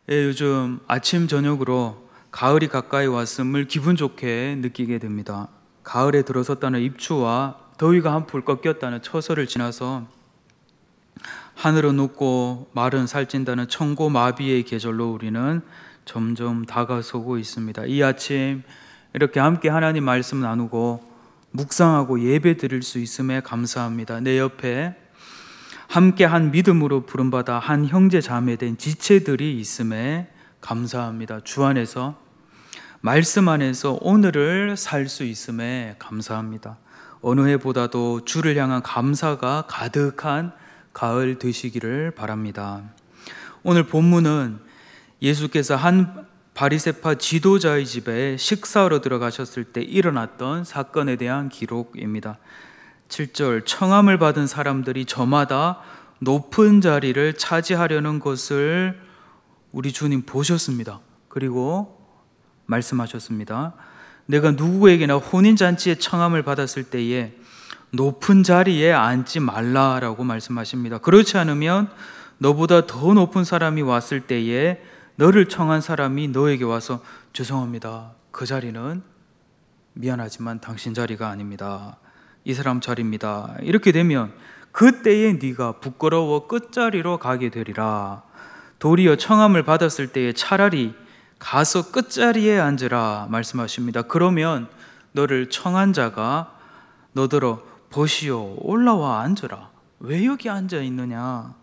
요즘 아침 저녁으로 가을이 가까이 왔음을 기분 좋게 느끼게 됩니다. 가을에 들어섰다는 입추와 더위가 한풀 꺾였다는 처서를 지나서 하늘은 웃고 말은 살찐다는 천고마비의 계절로 우리는 점점 다가서고 있습니다. 이 아침 이렇게 함께 하나님 말씀 나누고 묵상하고 예배 드릴 수 있음에 감사합니다. 내 옆에 함께 한 믿음으로 부름받아 한 형제 자매된 지체들이 있음에 감사합니다. 주 안에서 말씀 안에서 오늘을 살 수 있음에 감사합니다. 어느 해보다도 주를 향한 감사가 가득한 가을 되시기를 바랍니다. 오늘 본문은 예수께서 한 바리새파 지도자의 집에 식사하러 들어가셨을 때 일어났던 사건에 대한 기록입니다. 7절, 청함을 받은 사람들이 저마다 높은 자리를 차지하려는 것을 우리 주님 보셨습니다. 그리고 말씀하셨습니다. 내가 누구에게나 혼인잔치에 청함을 받았을 때에 높은 자리에 앉지 말라라고 말씀하십니다. 그렇지 않으면 너보다 더 높은 사람이 왔을 때에 너를 청한 사람이 너에게 와서 죄송합니다, 그 자리는 미안하지만 당신 자리가 아닙니다, 이 사람 자리입니다, 이렇게 되면 그때에 네가 부끄러워 끝자리로 가게 되리라. 도리어 청함을 받았을 때에 차라리 가서 끝자리에 앉으라 말씀하십니다. 그러면 너를 청한 자가 너더러 보시오, 올라와 앉으라, 왜 여기 앉아 있느냐,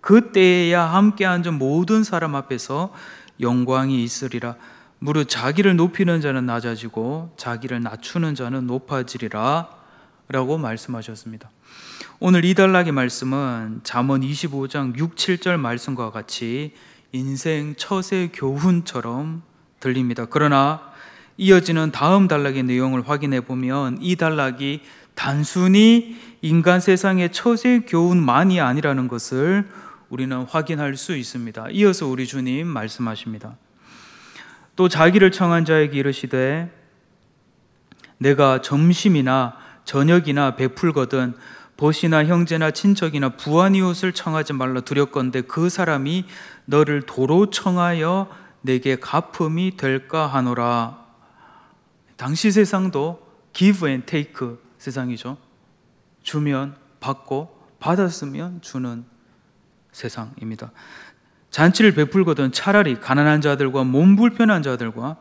그때야 함께 앉은 모든 사람 앞에서 영광이 있으리라. 무릇 자기를 높이는 자는 낮아지고 자기를 낮추는 자는 높아지리라 라고 말씀하셨습니다. 오늘 이 단락의 말씀은 잠언 25장 6, 7절 말씀과 같이 인생 처세 교훈처럼 들립니다. 그러나 이어지는 다음 단락의 내용을 확인해 보면 이 단락이 단순히 인간 세상의 처세 교훈만이 아니라는 것을 우리는 확인할 수 있습니다. 이어서 우리 주님 말씀하십니다. 또 자기를 청한 자에게 이르시되 내가 점심이나 저녁이나 베풀거든 벗이나 형제나 친척이나 부한 이웃을 청하지 말라 두렵건대 그 사람이 너를 도로 청하여 내게 갚음이 될까 하노라. 당시 세상도 give and take 세상이죠. 주면 받고 받았으면 주는 세상입니다. 잔치를 베풀거든 차라리 가난한 자들과 몸 불편한 자들과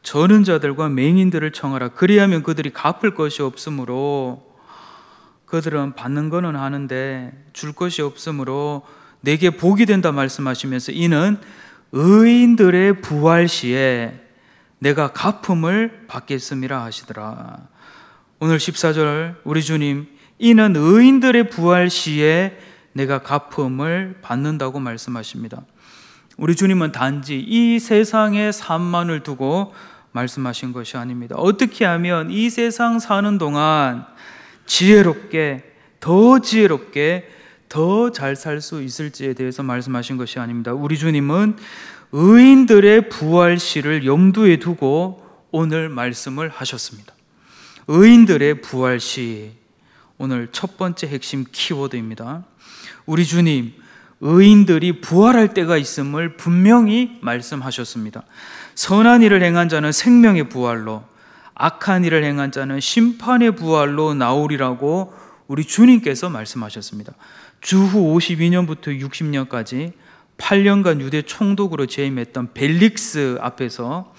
저는 자들과 맹인들을 청하라. 그리하면 그들이 갚을 것이 없으므로, 그들은 받는 거는 하는데 줄 것이 없으므로 내게 복이 된다 말씀하시면서 이는 의인들의 부활 시에 내가 갚음을 받겠음이라 하시더라. 오늘 14절 우리 주님 이는 의인들의 부활 시에 내가 갚음을 받는다고 말씀하십니다. 우리 주님은 단지 이 세상의 삶만을 두고 말씀하신 것이 아닙니다. 어떻게 하면 이 세상 사는 동안 지혜롭게 더 잘 살 수 있을지에 대해서 말씀하신 것이 아닙니다. 우리 주님은 의인들의 부활시를 염두에 두고 오늘 말씀을 하셨습니다. 의인들의 부활시, 오늘 첫 번째 핵심 키워드입니다. 우리 주님, 의인들이 부활할 때가 있음을 분명히 말씀하셨습니다. 선한 일을 행한 자는 생명의 부활로, 악한 일을 행한 자는 심판의 부활로 나오리라고 우리 주님께서 말씀하셨습니다. 주후 52년부터 60년까지 8년간 유대 총독으로 재임했던 벨릭스 앞에서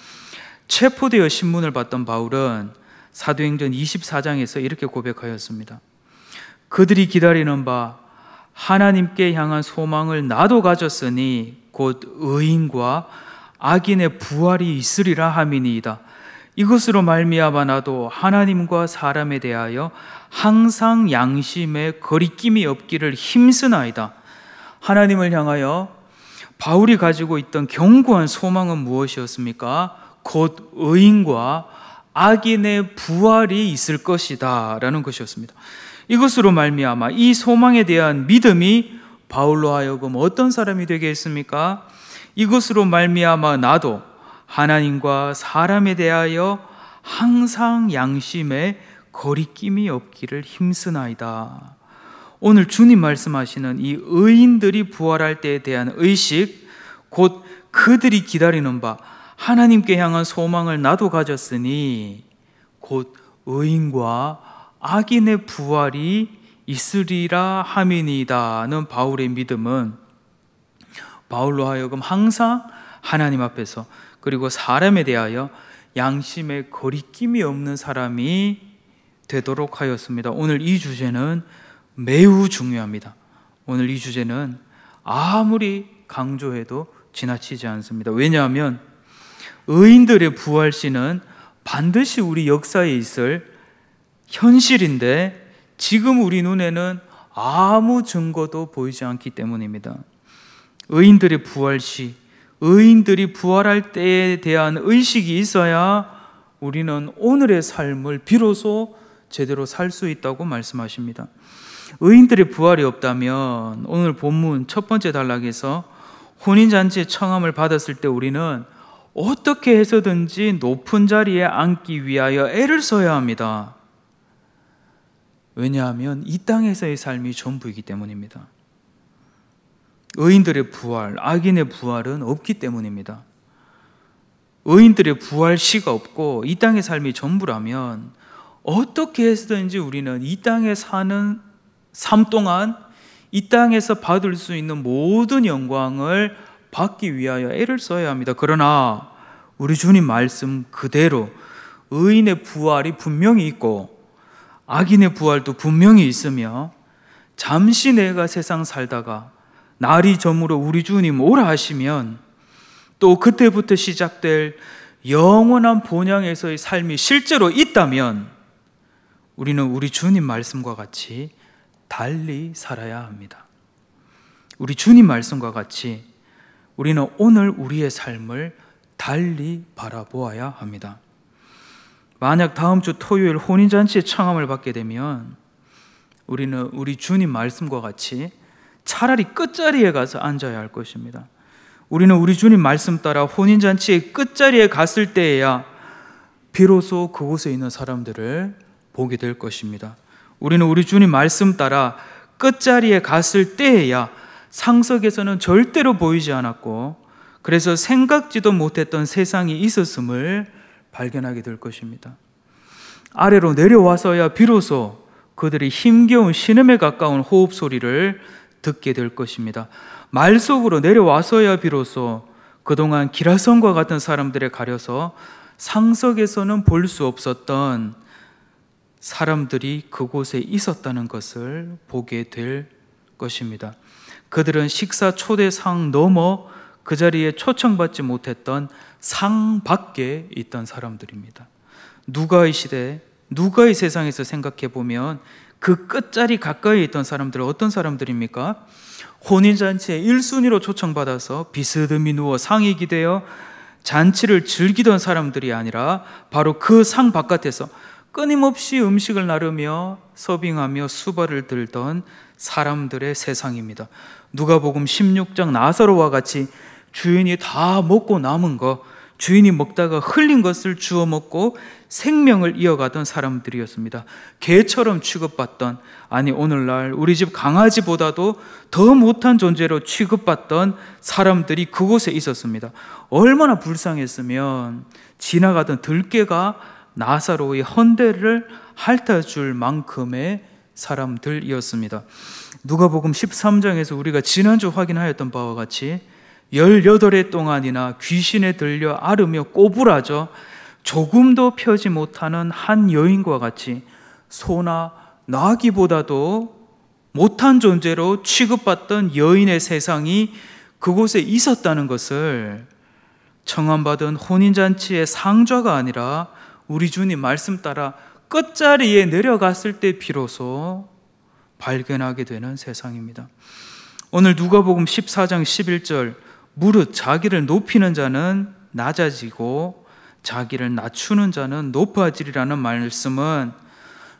체포되어 신문을 받던 바울은 사도행전 24장에서 이렇게 고백하였습니다. 그들이 기다리는 바 하나님께 향한 소망을 나도 가졌으니 곧 의인과 악인의 부활이 있으리라 함이니이다. 이것으로 말미암아 나도 하나님과 사람에 대하여 항상 양심에 거리낌이 없기를 힘쓰나이다. 하나님을 향하여 바울이 가지고 있던 견고한 소망은 무엇이었습니까? 곧 의인과 악인의 부활이 있을 것이다 라는 것이었습니다. 이것으로 말미암아 이 소망에 대한 믿음이 바울로 하여금 어떤 사람이 되게 했습니까? 이것으로 말미암아 나도 하나님과 사람에 대하여 항상 양심에 거리낌이 없기를 힘쓰나이다. 오늘 주님 말씀하시는 이 의인들이 부활할 때에 대한 의식, 곧 그들이 기다리는 바 하나님께 향한 소망을 나도 가졌으니 곧 의인과 악인의 부활이 있으리라 함이니이다는 바울의 믿음은 바울로 하여금 항상 하나님 앞에서 그리고 사람에 대하여 양심에 거리낌이 없는 사람이 되도록 하였습니다. 오늘 이 주제는 매우 중요합니다. 오늘 이 주제는 아무리 강조해도 지나치지 않습니다. 왜냐하면 의인들의 부활시는 반드시 우리 역사에 있을 현실인데 지금 우리 눈에는 아무 증거도 보이지 않기 때문입니다. 의인들의 부활시, 의인들이 부활할 때에 대한 의식이 있어야 우리는 오늘의 삶을 비로소 제대로 살 수 있다고 말씀하십니다. 의인들의 부활이 없다면 오늘 본문 첫 번째 단락에서 혼인잔치의 청함을 받았을 때 우리는 어떻게 해서든지 높은 자리에 앉기 위하여 애를 써야 합니다. 왜냐하면 이 땅에서의 삶이 전부이기 때문입니다. 의인들의 부활, 악인의 부활은 없기 때문입니다. 의인들의 부활시가 없고 이 땅의 삶이 전부라면 어떻게 해서든지 우리는 이 땅에 사는 삶 동안 이 땅에서 받을 수 있는 모든 영광을 받기 위하여 애를 써야 합니다. 그러나 우리 주님 말씀 그대로 의인의 부활이 분명히 있고 악인의 부활도 분명히 있으며 잠시 내가 세상 살다가 날이 저물어 우리 주님 오라 하시면 또 그때부터 시작될 영원한 본향에서의 삶이 실제로 있다면 우리는 우리 주님 말씀과 같이 달리 살아야 합니다. 우리 주님 말씀과 같이 우리는 오늘 우리의 삶을 달리 바라보아야 합니다. 만약 다음 주 토요일 혼인잔치의 청함을 받게 되면 우리는 우리 주님 말씀과 같이 차라리 끝자리에 가서 앉아야 할 것입니다. 우리는 우리 주님 말씀 따라 혼인잔치의 끝자리에 갔을 때에야 비로소 그곳에 있는 사람들을 보게 될 것입니다. 우리는 우리 주님 말씀 따라 끝자리에 갔을 때에야 상석에서는 절대로 보이지 않았고 그래서 생각지도 못했던 세상이 있었음을 발견하게 될 것입니다. 아래로 내려와서야 비로소 그들이 힘겨운 신음에 가까운 호흡 소리를 듣게 될 것입니다. 말 속으로 내려와서야 비로소 그동안 기라성과 같은 사람들에 가려서 상석에서는 볼 수 없었던 사람들이 그곳에 있었다는 것을 보게 될 것입니다. 그들은 식사 초대상 넘어 그 자리에 초청받지 못했던 상 밖에 있던 사람들입니다. 누가의 시대, 누가의 세상에서 생각해 보면 그 끝자리 가까이 있던 사람들은 어떤 사람들입니까? 혼인잔치에 1순위로 초청받아서 비스듬히 누워 상이 기대어 잔치를 즐기던 사람들이 아니라 바로 그 상 바깥에서 끊임없이 음식을 나르며 서빙하며 수발을 들던 사람들의 세상입니다. 누가복음 16장 나사로와 같이 주인이 다 먹고 남은 것, 주인이 먹다가 흘린 것을 주워 먹고 생명을 이어가던 사람들이었습니다. 개처럼 취급받던, 아니 오늘날 우리 집 강아지보다도 더 못한 존재로 취급받던 사람들이 그곳에 있었습니다. 얼마나 불쌍했으면 지나가던 들개가 나사로의 헌대를 핥아줄 만큼의 사람들이었습니다. 누가복음 13장에서 우리가 지난주 확인하였던 바와 같이 18해 동안이나 귀신에 들려 앓으며 꼬부라져 조금도 펴지 못하는 한 여인과 같이 소나 나귀보다도 못한 존재로 취급받던 여인의 세상이 그곳에 있었다는 것을 청함받은 혼인잔치의 상좌가 아니라 우리 주님 말씀 따라 끝자리에 내려갔을 때 비로소 발견하게 되는 세상입니다. 오늘 누가복음 14장 11절 무릇 자기를 높이는 자는 낮아지고 자기를 낮추는 자는 높아지리라는 말씀은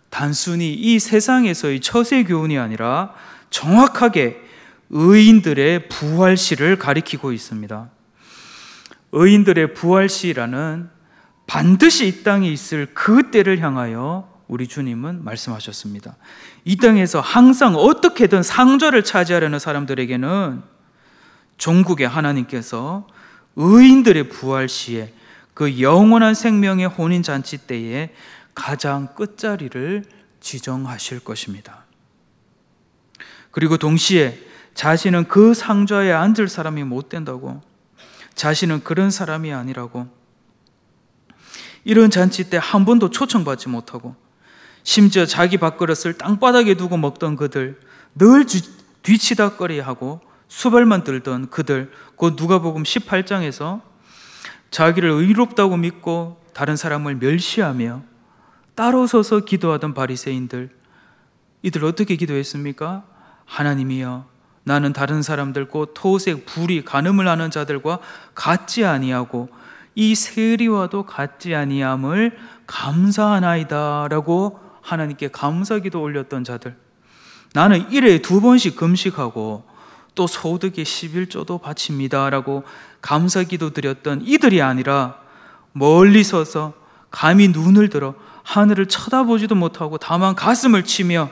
단순히 이 세상에서의 처세 교훈이 아니라 정확하게 의인들의 부활시를 가리키고 있습니다. 의인들의 부활시라는 반드시 이 땅에 있을 그 때를 향하여 우리 주님은 말씀하셨습니다. 이 땅에서 항상 어떻게든 상좌를 차지하려는 사람들에게는 종국의 하나님께서 의인들의 부활 시에 그 영원한 생명의 혼인잔치 때에 가장 끝자리를 지정하실 것입니다. 그리고 동시에 자신은 그 상좌에 앉을 사람이 못 된다고, 자신은 그런 사람이 아니라고, 이런 잔치 때 한 번도 초청받지 못하고, 심지어 자기 밥그릇을 땅바닥에 두고 먹던 그들, 늘 뒤치다거리하고 수발만 들던 그들, 곧 누가복음 18장에서 자기를 의롭다고 믿고 다른 사람을 멸시하며 따로 서서 기도하던 바리새인들, 이들 어떻게 기도했습니까? 하나님이여, 나는 다른 사람들 곧 토색, 불의, 간음을 하는 자들과 같지 아니하고 이 세리와도 같지 아니함을 감사하나이다 라고 하나님께 감사기도 올렸던 자들, 나는 일에 2번씩 금식하고 또 소득의 11조도 바칩니다 라고 감사기도 드렸던 이들이 아니라 멀리 서서 감히 눈을 들어 하늘을 쳐다보지도 못하고 다만 가슴을 치며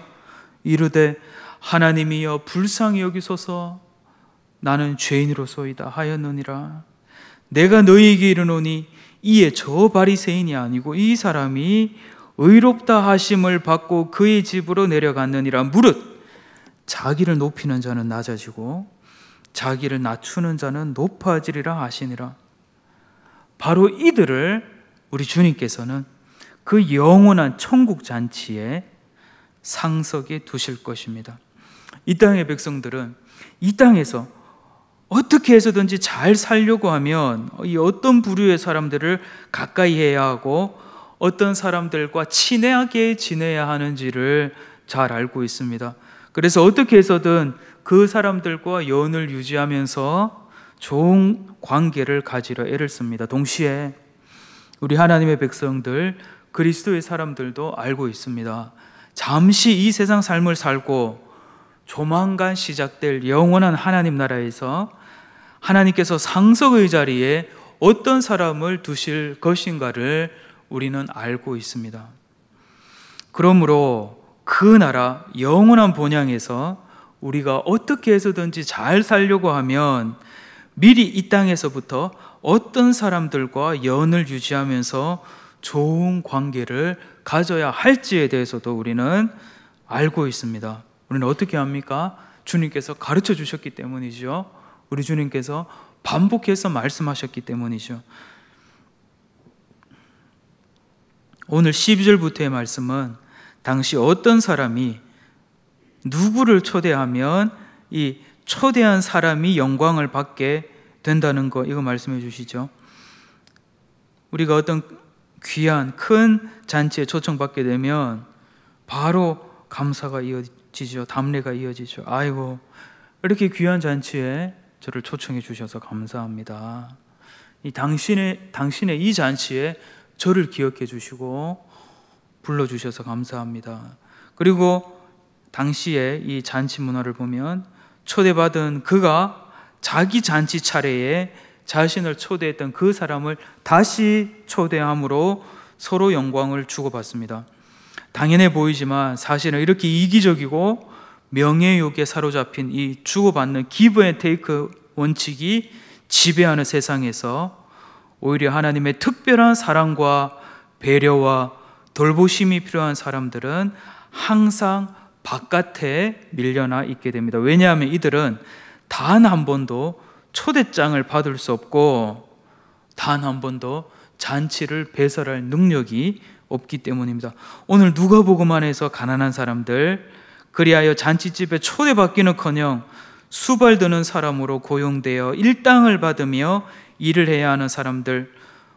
이르되 하나님이여 불쌍히 여기소서, 나는 죄인으로소이다 하였느니라. 내가 너희에게 이르노니 이에 저 바리새인이 아니고 이 사람이 의롭다 하심을 받고 그의 집으로 내려갔느니라. 무릇 자기를 높이는 자는 낮아지고 자기를 낮추는 자는 높아지리라 하시니라. 바로 이들을 우리 주님께서는 그 영원한 천국 잔치에 상석에 두실 것입니다. 이 땅의 백성들은 이 땅에서 어떻게 해서든지 잘 살려고 하면 이 어떤 부류의 사람들을 가까이 해야 하고 어떤 사람들과 친하게 지내야 하는지를 잘 알고 있습니다. 그래서 어떻게 해서든 그 사람들과 연을 유지하면서 좋은 관계를 가지려 애를 씁니다. 동시에 우리 하나님의 백성들, 그리스도의 사람들도 알고 있습니다. 잠시 이 세상 삶을 살고 조만간 시작될 영원한 하나님 나라에서 하나님께서 상석의 자리에 어떤 사람을 두실 것인가를 우리는 알고 있습니다. 그러므로 그 나라 영원한 본향에서 우리가 어떻게 해서든지 잘 살려고 하면 미리 이 땅에서부터 어떤 사람들과 연을 유지하면서 좋은 관계를 가져야 할지에 대해서도 우리는 알고 있습니다. 우리는 어떻게 합니까? 주님께서 가르쳐 주셨기 때문이죠. 우리 주님께서 반복해서 말씀하셨기 때문이죠. 오늘 12절부터의 말씀은 당시 어떤 사람이 누구를 초대하면 이 초대한 사람이 영광을 받게 된다는 거, 이거 말씀해 주시죠. 우리가 어떤 귀한 큰 잔치에 초청받게 되면 바로 감사가 이어지죠. 담례가 이어지죠. 아이고, 이렇게 귀한 잔치에 저를 초청해 주셔서 감사합니다. 이 당신의 이 잔치에 저를 기억해 주시고 불러주셔서 감사합니다. 그리고 당시에 이 잔치 문화를 보면 초대받은 그가 자기 잔치 차례에 자신을 초대했던 그 사람을 다시 초대함으로 서로 영광을 주고받습니다. 당연해 보이지만 사실은 이렇게 이기적이고 명예욕에 사로잡힌 이 주고받는 기브 앤 테이크 원칙이 지배하는 세상에서 오히려 하나님의 특별한 사랑과 배려와 돌보심이 필요한 사람들은 항상 바깥에 밀려나 있게 됩니다. 왜냐하면 이들은 단 한 번도 초대장을 받을 수 없고 단 한 번도 잔치를 배설할 능력이 없기 때문입니다. 오늘 누가복음 안에서 가난한 사람들, 그리하여 잔치집에 초대받기는커녕 수발드는 사람으로 고용되어 일당을 받으며 일을 해야 하는 사람들,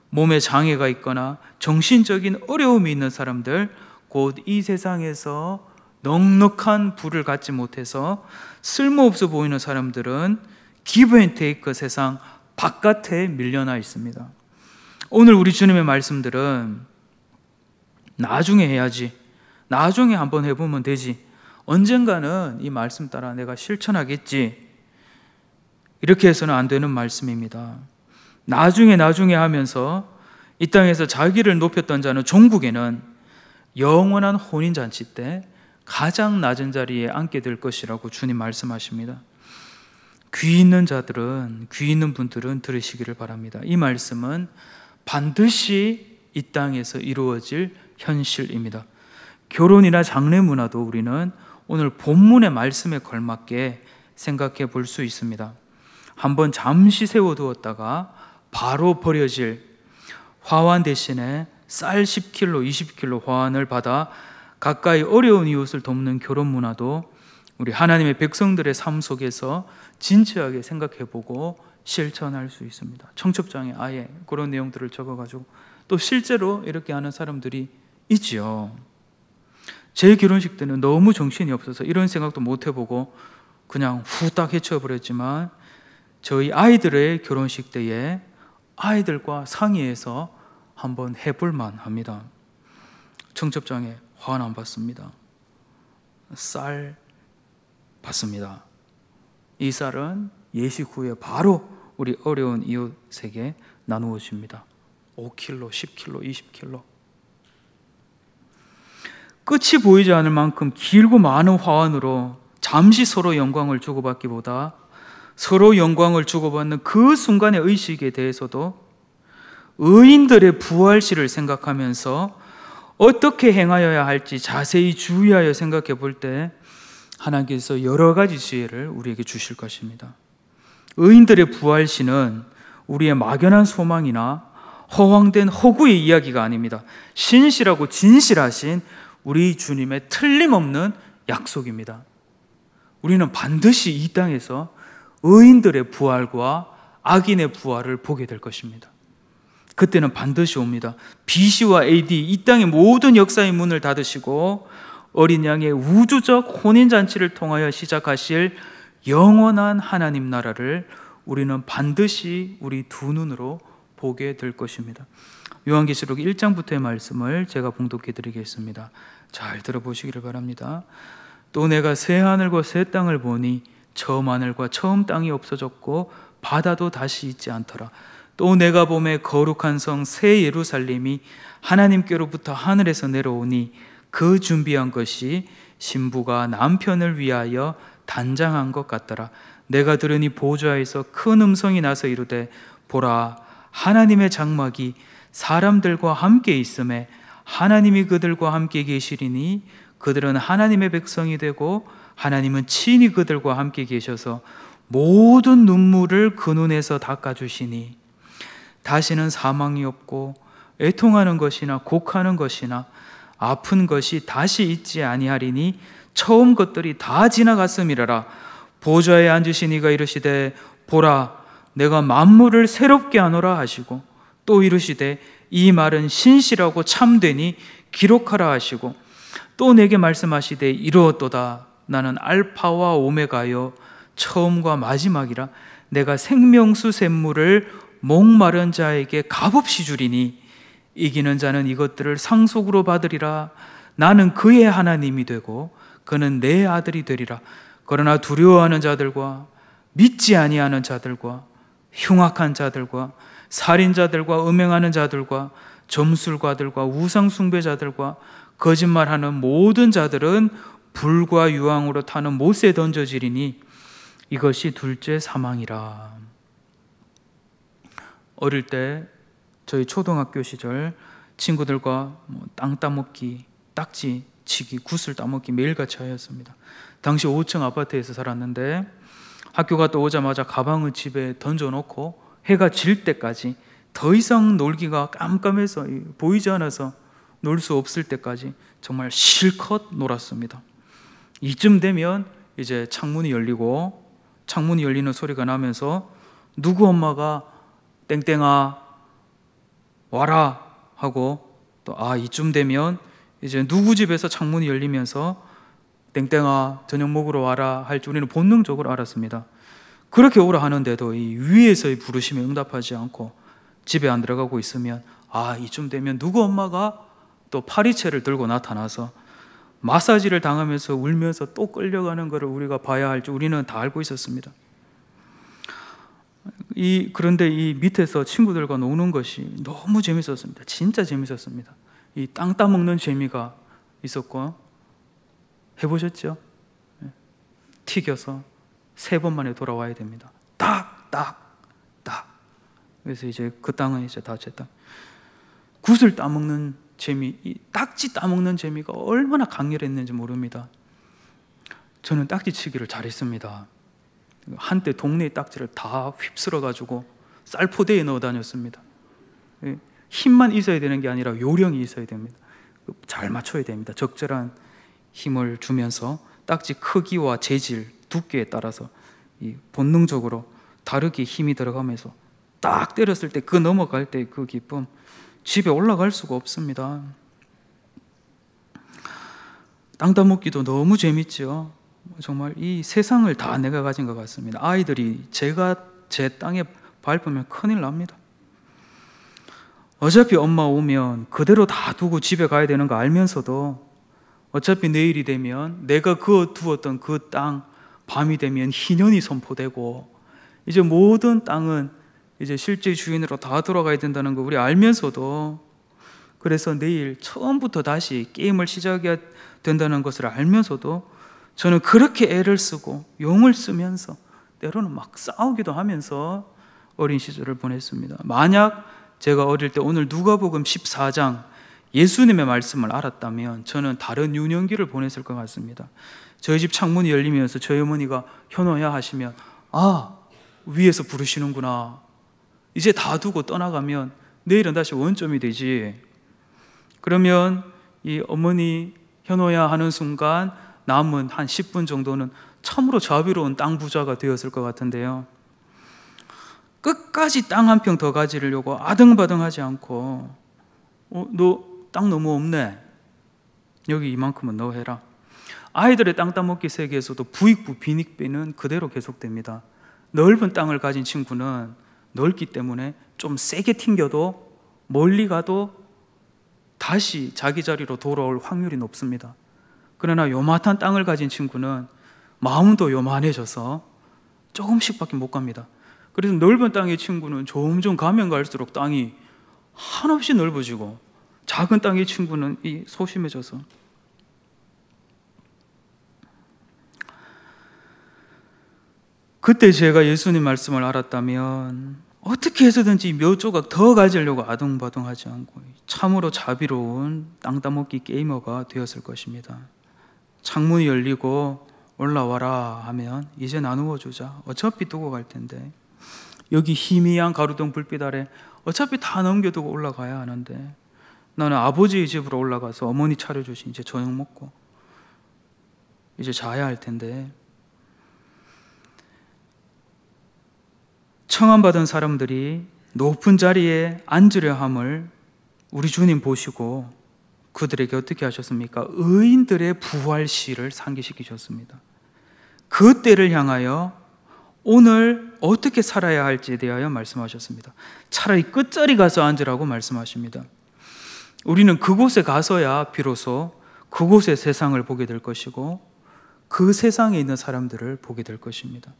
몸에 장애가 있거나 정신적인 어려움이 있는 사람들, 곧 이 세상에서 넉넉한 부를 갖지 못해서 쓸모없어 보이는 사람들은 기브 앤 테이크 세상 바깥에 밀려나 있습니다. 오늘 우리 주님의 말씀들은 나중에 해야지, 나중에 한번 해보면 되지, 언젠가는 이 말씀 따라 내가 실천하겠지, 이렇게 해서는 안 되는 말씀입니다. 나중에 하면서 이 땅에서 자기를 높였던 자는 종국에는 영원한 혼인잔치 때 가장 낮은 자리에 앉게 될 것이라고 주님 말씀하십니다. 귀 있는 자들은, 귀 있는 분들은 들으시기를 바랍니다. 이 말씀은 반드시 이 땅에서 이루어질 현실입니다. 결혼이나 장래 문화도 우리는 오늘 본문의 말씀에 걸맞게 생각해 볼 수 있습니다. 한번 잠시 세워두었다가 바로 버려질 화환 대신에 쌀 10kg, 20kg 화환을 받아 가까이 어려운 이웃을 돕는 결혼 문화도 우리 하나님의 백성들의 삶 속에서 진지하게 생각해보고 실천할 수 있습니다. 청첩장에 아예 그런 내용들을 적어가지고 또 실제로 이렇게 하는 사람들이 있지요. 제 결혼식 때는 너무 정신이 없어서 이런 생각도 못 해보고 그냥 후딱 헤쳐버렸지만 저희 아이들의 결혼식 때에 아이들과 상의해서 한번 해볼만 합니다. 청첩장에 화환 안 받습니다. 쌀 받습니다. 이 쌀은 예식 후에 바로 우리 어려운 이웃에게 나누어 줍니다. 5kg, 10kg, 20kg. 끝이 보이지 않을 만큼 길고 많은 화환으로 잠시 서로 영광을 주고받기보다 서로 영광을 주고받는 그 순간의 의식에 대해서도 의인들의 부활시를 생각하면서 어떻게 행하여야 할지 자세히 주의하여 생각해 볼 때 하나님께서 여러 가지 지혜를 우리에게 주실 것입니다. 의인들의 부활시는 우리의 막연한 소망이나 허황된 허구의 이야기가 아닙니다. 신실하고 진실하신 우리 주님의 틀림없는 약속입니다. 우리는 반드시 이 땅에서 의인들의 부활과 악인의 부활을 보게 될 것입니다. 그때는 반드시 옵니다. BC와 AD 이 땅의 모든 역사의 문을 닫으시고 어린 양의 우주적 혼인잔치를 통하여 시작하실 영원한 하나님 나라를 우리는 반드시 우리 두 눈으로 보게 될 것입니다. 요한계시록 1장부터의 말씀을 제가 봉독해 드리겠습니다. 잘 들어보시기를 바랍니다. 또 내가 새 하늘과 새 땅을 보니 처음 하늘과 처음 땅이 없어졌고 바다도 다시 있지 않더라. 또 내가 보매 거룩한 성 새 예루살렘이 하나님께로부터 하늘에서 내려오니 그 준비한 것이 신부가 남편을 위하여 단장한 것 같더라. 내가 들으니 보좌에서 큰 음성이 나서 이르되 보라 하나님의 장막이 사람들과 함께 있음에 하나님이 그들과 함께 계시리니 그들은 하나님의 백성이 되고 하나님은 친히 그들과 함께 계셔서 모든 눈물을 그 눈에서 닦아주시니 다시는 사망이 없고 애통하는 것이나 곡하는 것이나 아픈 것이 다시 있지 아니하리니 처음 것들이 다 지나갔음이라라. 보좌에 앉으신 이가 이르시되 보라 내가 만물을 새롭게 하노라 하시고 또 이르시되 이 말은 신실하고 참되니 기록하라 하시고 또 내게 말씀하시되 이루었도다. 나는 알파와 오메가요 처음과 마지막이라. 내가 생명수 샘물을 목마른 자에게 값없이 주리니 이기는 자는 이것들을 상속으로 받으리라. 나는 그의 하나님이 되고 그는 내 아들이 되리라. 그러나 두려워하는 자들과 믿지 아니하는 자들과 흉악한 자들과 살인자들과 음행하는 자들과 점술가들과 우상숭배자들과 거짓말하는 모든 자들은 불과 유황으로 타는 못에 던져지리니 이것이 둘째 사망이라. 어릴 때 저희 초등학교 시절 친구들과 땅 따먹기, 딱지 치기, 구슬 따먹기 매일같이 하였습니다. 당시 5층 아파트에서 살았는데 학교 갔다 오자마자 가방을 집에 던져놓고 해가 질 때까지 더 이상 놀기가 깜깜해서 보이지 않아서 놀 수 없을 때까지 정말 실컷 놀았습니다. 이쯤 되면 이제 창문이 열리는 소리가 나면서 누구 엄마가 땡땡아 와라 하고 또 이쯤 되면 이제 누구 집에서 창문이 열리면서 땡땡아 저녁 먹으러 와라 할 줄 우리는 본능적으로 알았습니다. 그렇게 오라 하는데도 이 위에서의 부르심에 응답하지 않고 집에 안 들어가고 있으면 이쯤 되면 누구 엄마가 또 파리채를 들고 나타나서 마사지를 당하면서 울면서 또 끌려가는 것을 우리가 봐야 할 줄 우리는 다 알고 있었습니다. 그런데 이 밑에서 친구들과 노는 것이 너무 재밌었습니다. 진짜 재밌었습니다. 이 땅 따먹는 재미가 있었고 해보셨죠? 튀겨서 3번 만에 돌아와야 됩니다. 딱, 딱, 딱. 그래서 이제 그 땅은 이제 다 제 땅. 굿을 따먹는 재미, 이 딱지 따먹는 재미가 얼마나 강렬했는지 모릅니다. 저는 딱지치기를 잘했습니다. 한때 동네의 딱지를 다 휩쓸어가지고 쌀포대에 넣어 다녔습니다. 힘만 있어야 되는 게 아니라 요령이 있어야 됩니다. 잘 맞춰야 됩니다. 적절한 힘을 주면서 딱지 크기와 재질, 두께에 따라서 본능적으로 다르게 힘이 들어가면서 딱 때렸을 때 그 넘어갈 때 그 기쁨, 집에 올라갈 수가 없습니다. 땅 따먹기도 너무 재밌죠. 정말 이 세상을 다 내가 가진 것 같습니다. 아이들이 제가 제 땅에 밟으면 큰일 납니다. 어차피 엄마 오면 그대로 다 두고 집에 가야 되는 거 알면서도 어차피 내일이 되면 내가 그어두었던 그 땅, 밤이 되면 희년이 선포되고 이제 모든 땅은 이제 실제 주인으로 다 돌아가야 된다는 거 우리 알면서도, 그래서 내일 처음부터 다시 게임을 시작해야 된다는 것을 알면서도 저는 그렇게 애를 쓰고 용을 쓰면서 때로는 막 싸우기도 하면서 어린 시절을 보냈습니다. 만약 제가 어릴 때 오늘 누가복음 14장 예수님의 말씀을 알았다면 저는 다른 유년기를 보냈을 것 같습니다. 저희 집 창문이 열리면서 저희 어머니가 현호야 하시면 위에서 부르시는구나, 이제 다 두고 떠나가면 내일은 다시 원점이 되지. 그러면 이 어머니 현호야 하는 순간 남은 한 10분 정도는 참으로 자비로운 땅 부자가 되었을 것 같은데요, 끝까지 땅 한 평 더 가지려고 아등바등하지 않고 너 땅 너무 없네, 여기 이만큼은 너 해라. 아이들의 땅 따먹기 세계에서도 부익부 빈익빈은 그대로 계속됩니다. 넓은 땅을 가진 친구는 넓기 때문에 좀 세게 튕겨도 멀리 가도 다시 자기 자리로 돌아올 확률이 높습니다. 그러나 요만한 땅을 가진 친구는 마음도 요만해져서 조금씩밖에 못 갑니다. 그래서 넓은 땅의 친구는 점점 가면 갈수록 땅이 한없이 넓어지고, 작은 땅의 친구는 소심해져서. 그때 제가 예수님 말씀을 알았다면 어떻게 해서든지 몇 조각 더 가지려고 아둥바둥하지 않고 참으로 자비로운 땅 따먹기 게이머가 되었을 것입니다. 창문이 열리고 올라와라 하면 이제 나누어 주자, 어차피 두고 갈 텐데, 여기 희미한 가로등 불빛 아래 어차피 다 넘겨두고 올라가야 하는데 나는 아버지의 집으로 올라가서 어머니 차려주신 이제 저녁 먹고 이제 자야 할 텐데, 청함받은 사람들이 높은 자리에 앉으려 함을 우리 주님 보시고 그들에게 어떻게 하셨습니까? 의인들의 부활시를 상기시키셨습니다. 그 때를 향하여 오늘 어떻게 살아야 할지에 대하여 말씀하셨습니다. 차라리 끝자리 가서 앉으라고 말씀하십니다. 우리는 그곳에 가서야 비로소 그곳의 세상을 보게 될 것이고 그 세상에 있는 사람들을 보게 될 것입니다.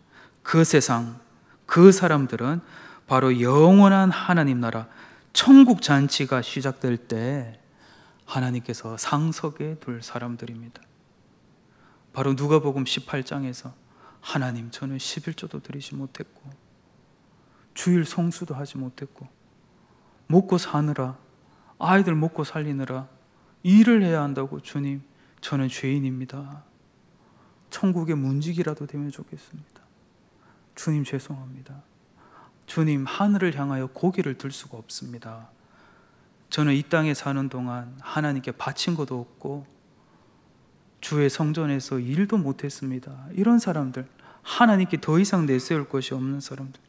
그 세상, 그 사람들은 바로 영원한 하나님 나라, 천국 잔치가 시작될 때 하나님께서 상석에 둘 사람들입니다. 바로 누가복음 18장에서 하나님, 저는 11조도 드리지 못했고 주일 성수도 하지 못했고 먹고 사느라, 아이들 먹고 살리느라 일을 해야 한다고 주님, 저는 죄인입니다. 천국의 문지기라도 되면 좋겠습니다. 주님 죄송합니다. 주님, 하늘을 향하여 고개를 들 수가 없습니다. 저는 이 땅에 사는 동안 하나님께 바친 것도 없고 주의 성전에서 일도 못했습니다. 이런 사람들, 하나님께 더 이상 내세울 것이 없는 사람들,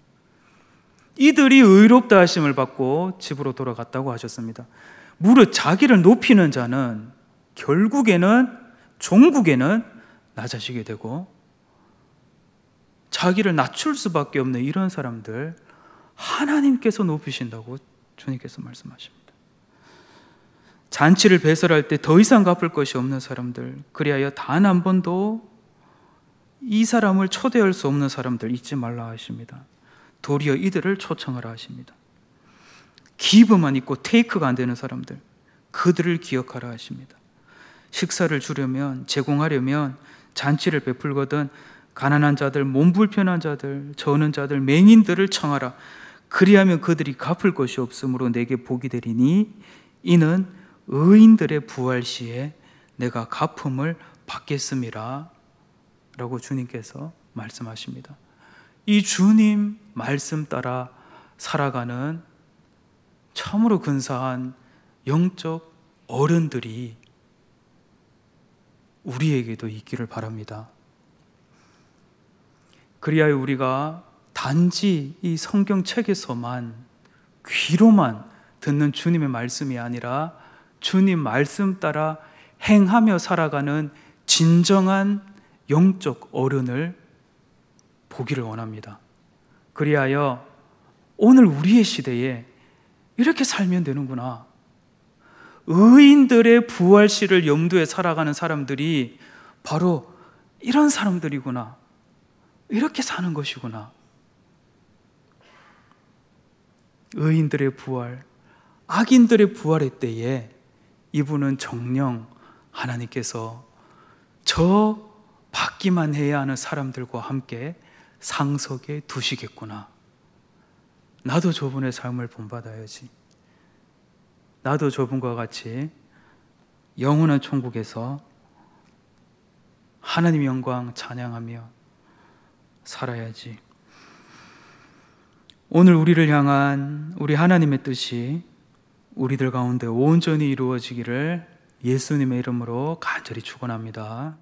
이들이 의롭다 하심을 받고 집으로 돌아갔다고 하셨습니다. 무릇 자기를 높이는 자는 결국에는 종국에는 낮아지게 되고, 자기를 낮출 수밖에 없는 이런 사람들 하나님께서 높이신다고 주님께서 말씀하십니다. 잔치를 배설할 때 더 이상 갚을 것이 없는 사람들, 그리하여 단 한 번도 이 사람을 초대할 수 없는 사람들 잊지 말라 하십니다. 도리어 이들을 초청하라 하십니다. 기브만 있고 테이크가 안 되는 사람들, 그들을 기억하라 하십니다. 식사를 주려면, 제공하려면, 잔치를 베풀거든 가난한 자들, 몸 불편한 자들, 저는 자들, 맹인들을 청하라. 그리하면 그들이 갚을 것이 없으므로 내게 복이 되리니 이는 의인들의 부활 시에 내가 갚음을 받겠음이라 라고 주님께서 말씀하십니다. 이 주님 말씀 따라 살아가는 참으로 근사한 영적 어른들이 우리에게도 있기를 바랍니다. 그리하여 우리가 단지 이 성경책에서만 귀로만 듣는 주님의 말씀이 아니라 주님 말씀 따라 행하며 살아가는 진정한 영적 어른을 보기를 원합니다. 그리하여 오늘 우리의 시대에 이렇게 살면 되는구나. 의인들의 부활시를 염두에 살아가는 사람들이 바로 이런 사람들이구나. 이렇게 사는 것이구나. 의인들의 부활, 악인들의 부활의 때에 이분은 정녕 하나님께서 저 받기만 해야 하는 사람들과 함께 상석에 두시겠구나. 나도 저분의 삶을 본받아야지. 나도 저분과 같이 영원한 천국에서 하나님 영광 찬양하며 살아야지. 오늘 우리를 향한 우리 하나님의 뜻이 우리들 가운데 온전히 이루어지기를 예수님의 이름으로 간절히 축원합니다.